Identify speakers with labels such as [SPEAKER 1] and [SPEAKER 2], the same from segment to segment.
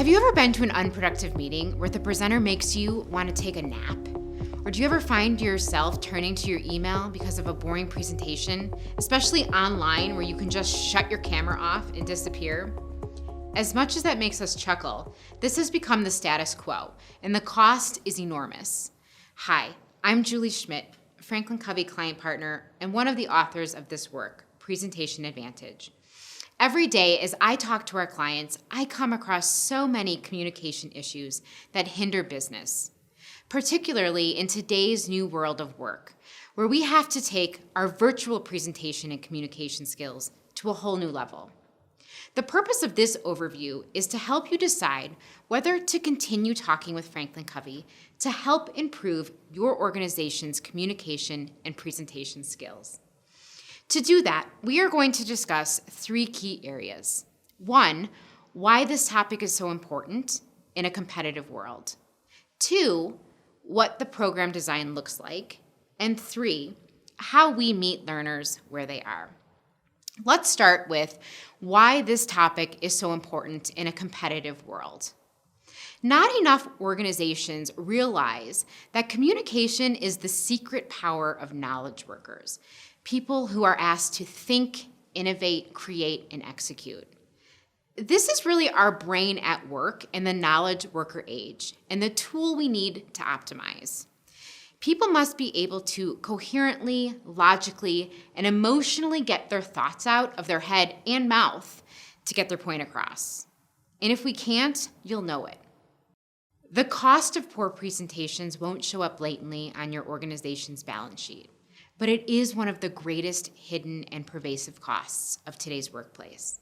[SPEAKER 1] Have you ever been to an unproductive meeting where the presenter makes you want to take a nap? Or do you ever find yourself turning to your email because of a boring presentation, especially online where you can just shut your camera off and disappear? As much as that makes us chuckle, this has become the status quo, and the cost is enormous. Hi, I'm Julie Schmidt, Franklin Covey client partner, and one of the authors of this work, Presentation Advantage. Every day, as I talk to our clients, I come across so many communication issues that hinder business, particularly in today's new world of work, where we have to take our virtual presentation and communication skills to a whole new level. The purpose of this overview is to help you decide whether to continue talking with Franklin Covey to help improve your organization's communication and presentation skills. To do that, we are going to discuss three key areas. One, why this topic is so important in a competitive world. Two, what the program design looks like. And three, how we meet learners where they are. Let's start with why this topic is so important in a competitive world. Not enough organizations realize that communication is the secret power of knowledge workers, people who are asked to think, innovate, create, and execute. This is really our brain at work in the knowledge worker age and the tool we need to optimize. People must be able to coherently, logically, and emotionally get their thoughts out of their head and mouth to get their point across. And if we can't, you'll know it. The cost of poor presentations won't show up blatantly on your organization's balance sheet, but it is one of the greatest hidden and pervasive costs of today's workplace.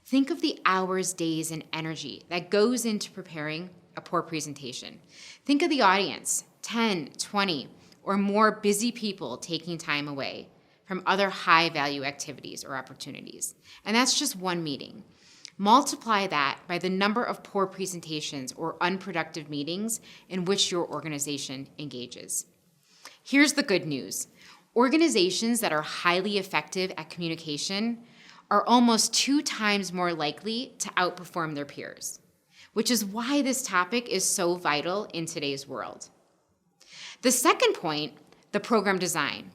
[SPEAKER 1] Think of the hours, days, and energy that goes into preparing a poor presentation. Think of the audience, 10, 20, or more busy people taking time away from other high-value activities or opportunities. And that's just one meeting. Multiply that by the number of poor presentations or unproductive meetings in which your organization engages. Here's the good news. Organizations that are highly effective at communication are almost 2 times more likely to outperform their peers, which is why this topic is so vital in today's world. The second point, the program design.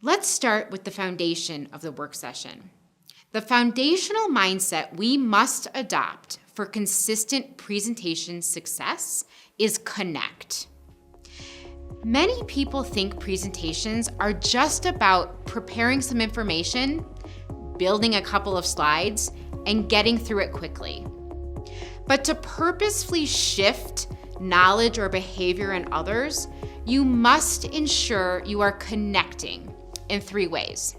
[SPEAKER 1] Let's start with the foundation of the work session. The foundational mindset we must adopt for consistent presentation success is connect. Many people think presentations are just about preparing some information, building a couple of slides, and getting through it quickly. But to purposefully shift knowledge or behavior in others, you must ensure you are connecting in 3 ways.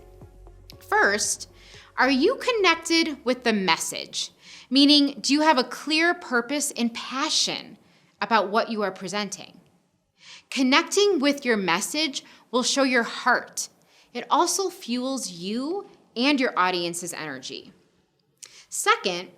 [SPEAKER 1] First, are you connected with the message? Meaning, do you have a clear purpose and passion about what you are presenting? Connecting with your message will show your heart. It also fuels you and your audience's energy. Second,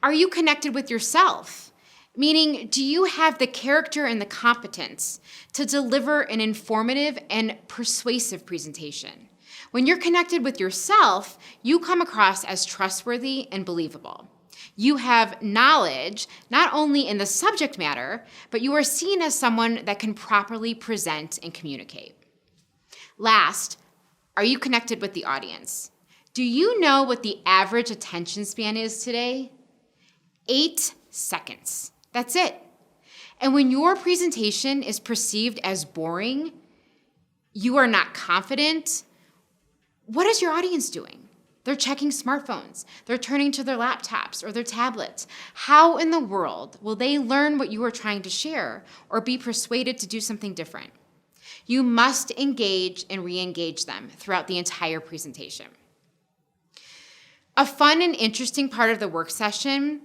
[SPEAKER 1] are you connected with yourself? Meaning, do you have the character and the competence to deliver an informative and persuasive presentation? When you're connected with yourself, you come across as trustworthy and believable. You have knowledge, not only in the subject matter, but you are seen as someone that can properly present and communicate. Last, are you connected with the audience? Do you know what the average attention span is today? 8 seconds. That's it. And when your presentation is perceived as boring, you are not confident, what is your audience doing? They're checking smartphones. They're turning to their laptops or their tablets. How in the world will they learn what you are trying to share or be persuaded to do something different? You must engage and re-engage them throughout the entire presentation. A fun and interesting part of the work session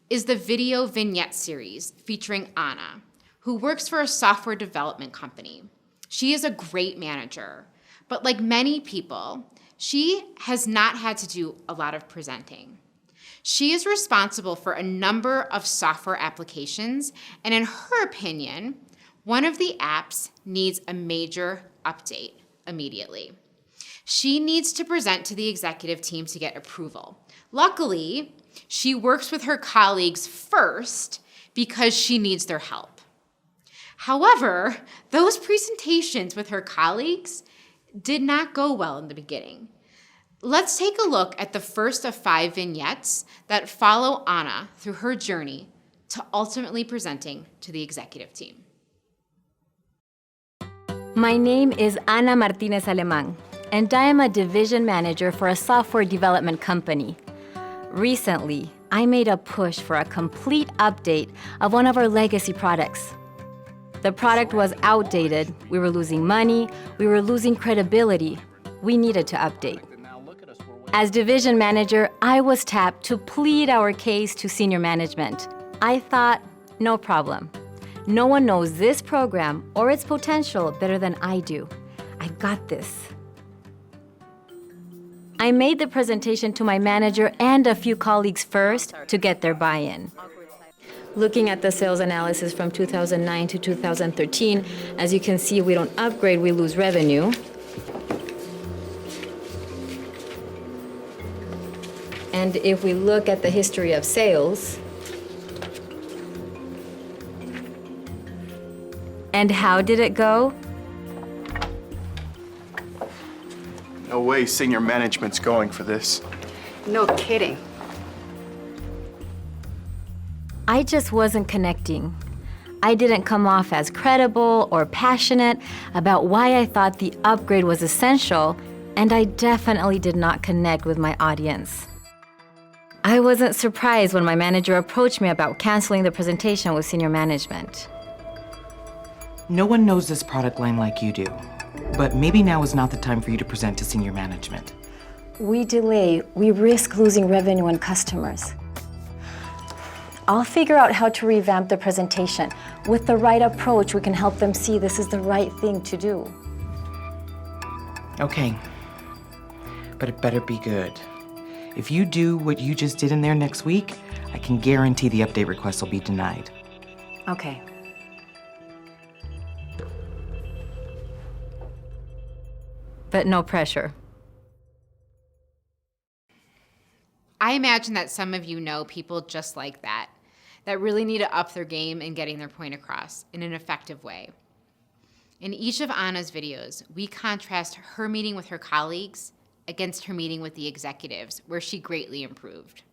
[SPEAKER 1] is the video vignette series featuring Anna, who works for a software development company. She is a great manager, but like many people, she has not had to do a lot of presenting. She is responsible for a number of software applications, and in her opinion, one of the apps needs a major update immediately. She needs to present to the executive team to get approval. Luckily, She works with her colleagues first because she needs their help. However, those presentations with her colleagues did not go well in the beginning. Let's take a look at the first of 5 vignettes that follow Anna through her journey to ultimately presenting to the executive team.
[SPEAKER 2] My name is Ana Martinez Alemán, and I am a division manager for a software development company. Recently, I made a push for a complete update of one of our legacy products. The product was outdated, we were losing money, we were losing credibility. We needed to update. As division manager, I was tapped to plead our case to senior management. I thought, no problem. No one knows this program or its potential better than I do. I got this. I made the presentation to my manager and a few colleagues first to get their buy-in. Looking at the sales analysis from 2009 to 2013, as you can see, if we don't upgrade, we lose revenue. And if we look at the history of sales, and how did it go?
[SPEAKER 3] No way senior management's going for this.
[SPEAKER 4] No kidding.
[SPEAKER 2] I just wasn't connecting. I didn't come off as credible or passionate about why I thought the upgrade was essential, and I definitely did not connect with my audience. I wasn't surprised when my manager approached me about canceling the presentation with senior management.
[SPEAKER 5] No one knows this product line like you do, but maybe now is not the time for you to present to senior management.
[SPEAKER 2] We delay, we risk losing revenue and customers. I'll figure out how to revamp the presentation. With the right approach, we can help them see this is the right thing to do.
[SPEAKER 5] Okay, but it better be good. If you do what you just did in there next week, I can guarantee the update request will be denied.
[SPEAKER 2] Okay. But no pressure.
[SPEAKER 1] I imagine that some of you know people just like that really need to up their game in getting their point across in an effective way. In each of Anna's videos, we contrast her meeting with her colleagues against her meeting with the executives, where she greatly improved.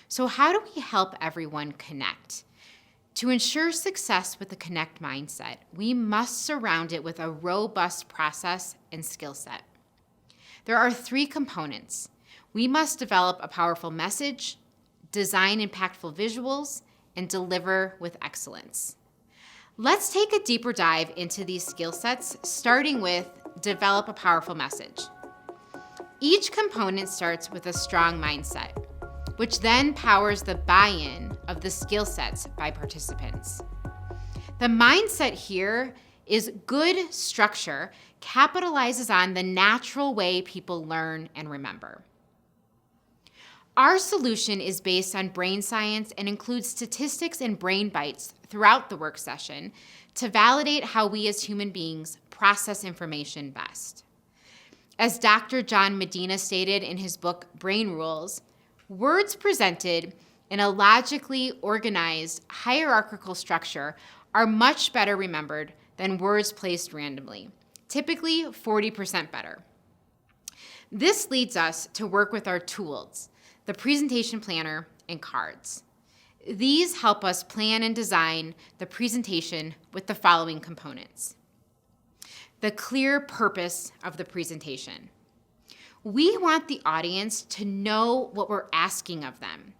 [SPEAKER 1] So how do we help everyone connect? To ensure success with the connect mindset, we must surround it with a robust process and skill set. There are 3 components. We must develop a powerful message, design impactful visuals, and deliver with excellence. Let's take a deeper dive into these skill sets, starting with develop a powerful message. Each component starts with a strong mindset, which then powers the buy-in of the skill sets by participants. The mindset here is good structure capitalizes on the natural way people learn and remember. Our solution is based on brain science and includes statistics and brain bites throughout the work session to validate how we as human beings process information best. As Dr. John Medina stated in his book, Brain Rules, words presented in a logically organized, hierarchical structure are much better remembered than words placed randomly, typically 40% better. This leads us to work with our tools, the presentation planner and cards. These help us plan and design the presentation with the following components. The clear purpose of the presentation. We want the audience to know what we're asking of them.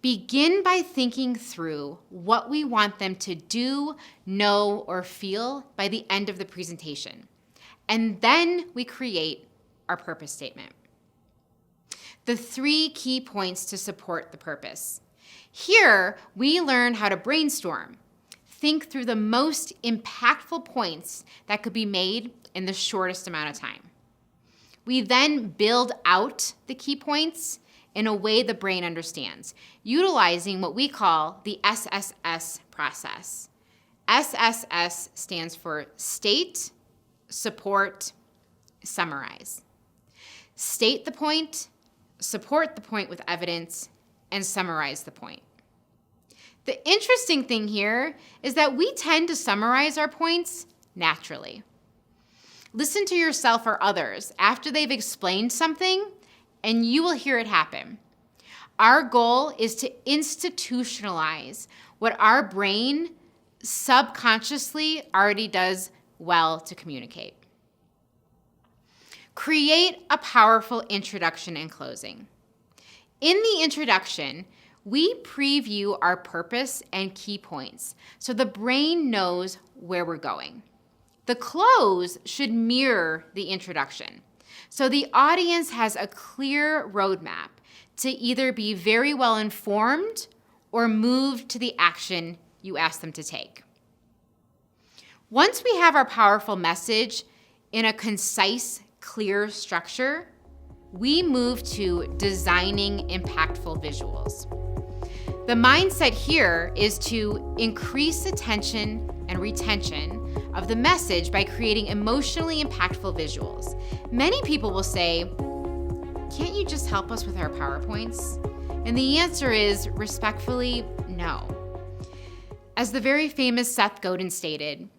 [SPEAKER 1] Begin by thinking through what we want them to do, know, or feel by the end of the presentation. And then we create our purpose statement. The 3 key points to support the purpose. Here, we learn how to brainstorm, think through the most impactful points that could be made in the shortest amount of time. We then build out the key points in a way the brain understands, utilizing what we call the SSS process. SSS stands for state, support, summarize. State the point, support the point with evidence, and summarize the point. The interesting thing here is that we tend to summarize our points naturally. Listen to yourself or others after they've explained something, and you will hear it happen. Our goal is to institutionalize what our brain subconsciously already does well to communicate. Create a powerful introduction and closing. In the introduction, we preview our purpose and key points so the brain knows where we're going. The close should mirror the introduction, so the audience has a clear roadmap to either be very well informed or moved to the action you ask them to take. Once we have our powerful message in a concise, clear structure, we move to designing impactful visuals. The mindset here is to increase attention and retention of the message by creating emotionally impactful visuals. Many people will say, "Can't you just help us with our PowerPoints?" And the answer is, respectfully, no. As the very famous Seth Godin stated,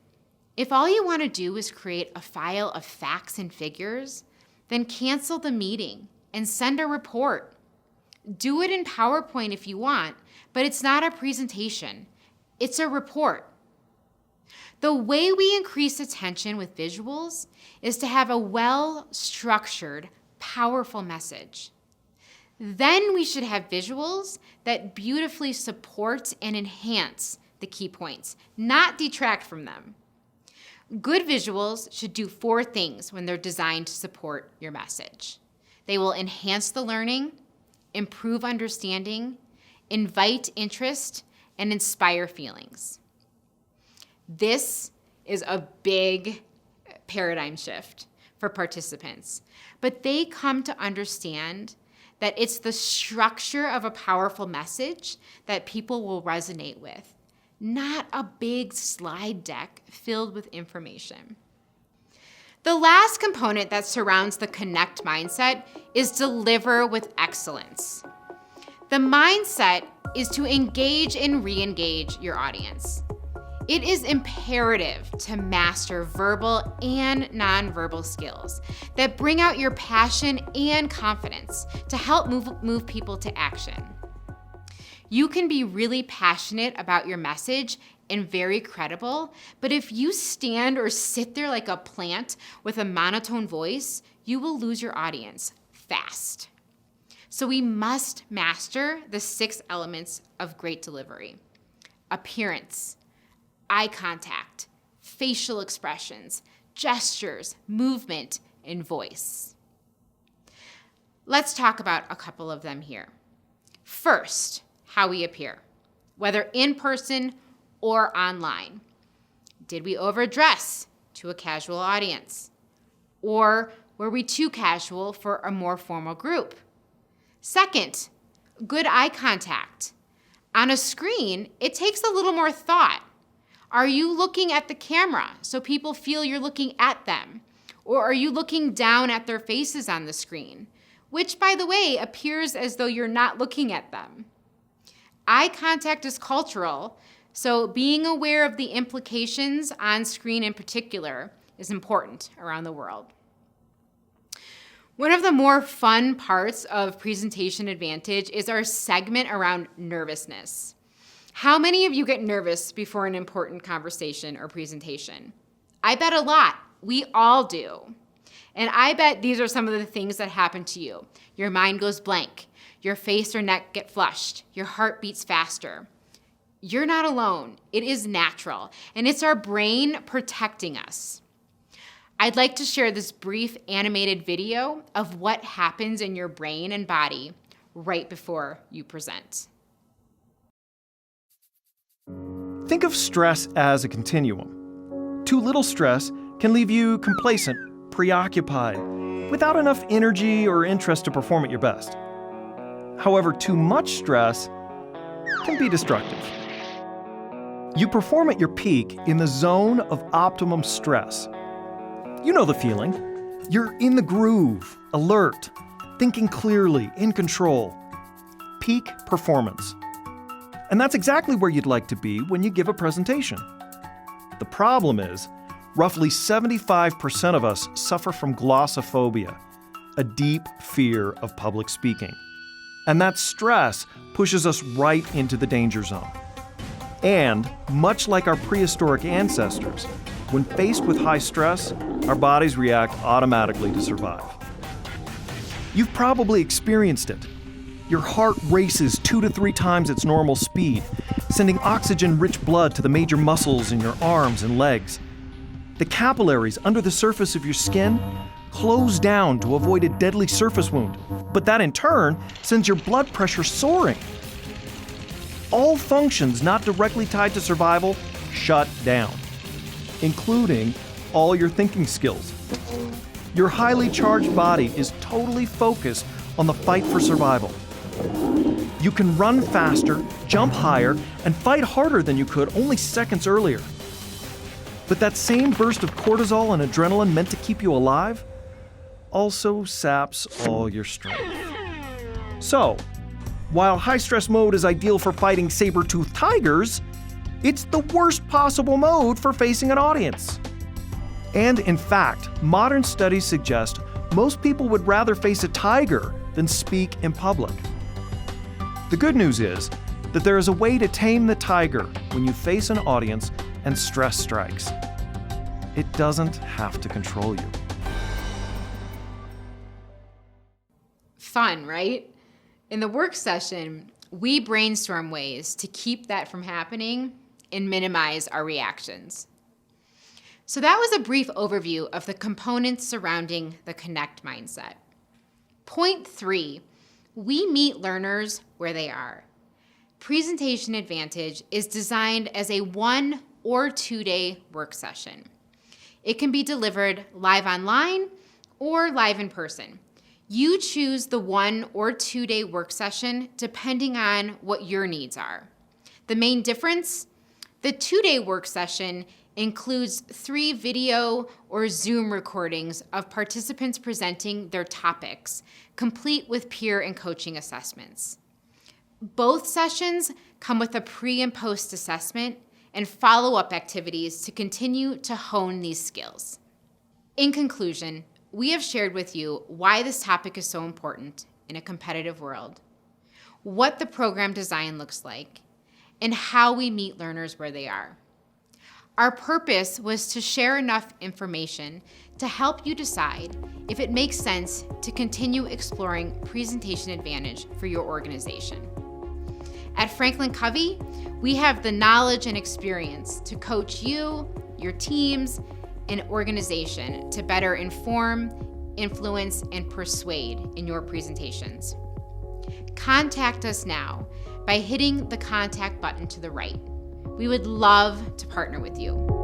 [SPEAKER 1] if all you want to do is create a file of facts and figures, then cancel the meeting and send a report. Do it in PowerPoint if you want, but it's not a presentation. It's a report. The way we increase attention with visuals is to have a well-structured, powerful message. Then we should have visuals that beautifully support and enhance the key points, not detract from them. Good visuals should do 4 things when they're designed to support your message. They will enhance the learning, improve understanding, invite interest, and inspire feelings. This is a big paradigm shift for participants, but they come to understand that it's the structure of a powerful message that people will resonate with, not a big slide deck filled with information. The last component that surrounds the connect mindset is deliver with excellence. The mindset is to engage and re-engage your audience. It is imperative to master verbal and nonverbal skills that bring out your passion and confidence to help move people to action. You can be really passionate about your message and very credible, but if you stand or sit there like a plant with a monotone voice, you will lose your audience fast. So we must master the 6 elements of great delivery: appearance, eye contact, facial expressions, gestures, movement, and voice. Let's talk about a couple of them here. First, how we appear, whether in person or online. Did we overdress to a casual audience? Or were we too casual for a more formal group? Second, good eye contact. On a screen, it takes a little more thought. Are you looking at the camera so people feel you're looking at them? Or are you looking down at their faces on the screen, which, by the way, appears as though you're not looking at them? Eye contact is cultural, so being aware of the implications on screen in particular is important around the world. One of the more fun parts of Presentation Advantage is our segment around nervousness. How many of you get nervous before an important conversation or presentation? I bet a lot. We all do. And I bet these are some of the things that happen to you. Your mind goes blank. Your face or neck get flushed. Your heart beats faster. You're not alone. It is natural, and it's our brain protecting us. I'd like to share this brief animated video of what happens in your brain and body right before you present.
[SPEAKER 4] Think of stress as a continuum. Too little stress can leave you complacent, preoccupied, without enough energy or interest to perform at your best. However, too much stress can be destructive. You perform at your peak in the zone of optimum stress. You know the feeling. You're in the groove, alert, thinking clearly, in control. peak performance. And that's exactly where you'd like to be when you give a presentation. The problem is, roughly 75% of us suffer from glossophobia, a deep fear of public speaking. And that stress pushes us right into the danger zone. And, much like our prehistoric ancestors, when faced with high stress, our bodies react automatically to survive. You've probably experienced it. Your heart races 2 to 3 times its normal speed, sending oxygen-rich blood to the major muscles in your arms and legs. The capillaries under the surface of your skin close down to avoid a deadly surface wound, but that in turn sends your blood pressure soaring. All functions not directly tied to survival shut down, including all your thinking skills. Your highly charged body is totally focused on the fight for survival. You can run faster, jump higher, and fight harder than you could only seconds earlier. But that same burst of cortisol and adrenaline meant to keep you alive also saps all your strength. So, while high-stress mode is ideal for fighting saber-toothed tigers, it's the worst possible mode for facing an audience. And in fact, modern studies suggest most people would rather face a tiger than speak in public. The good news is that there is a way to tame the tiger when you face an audience and stress strikes. It doesn't have to control you.
[SPEAKER 1] Fun, right? In the work session, we brainstorm ways to keep that from happening and minimize our reactions. So that was a brief overview of the components surrounding the Connect mindset. Point 3, we meet learners where they are. Presentation Advantage is designed as a 1 or 2 day work session. It can be delivered live online or live in person. You choose the 1 or 2 day work session depending on what your needs are. The main difference? The 2 day work session includes 3 video or Zoom recordings of participants presenting their topics, complete with peer and coaching assessments. Both sessions come with a pre and post assessment and follow-up activities to continue to hone these skills. In conclusion, we have shared with you why this topic is so important in a competitive world, what the program design looks like, and how we meet learners where they are. Our purpose was to share enough information to help you decide if it makes sense to continue exploring Presentation Advantage for your organization. At Franklin Covey, we have the knowledge and experience to coach you, your teams, and organization to better inform, influence, and persuade in your presentations. Contact us now by hitting the contact button to the right. We would love to partner with you.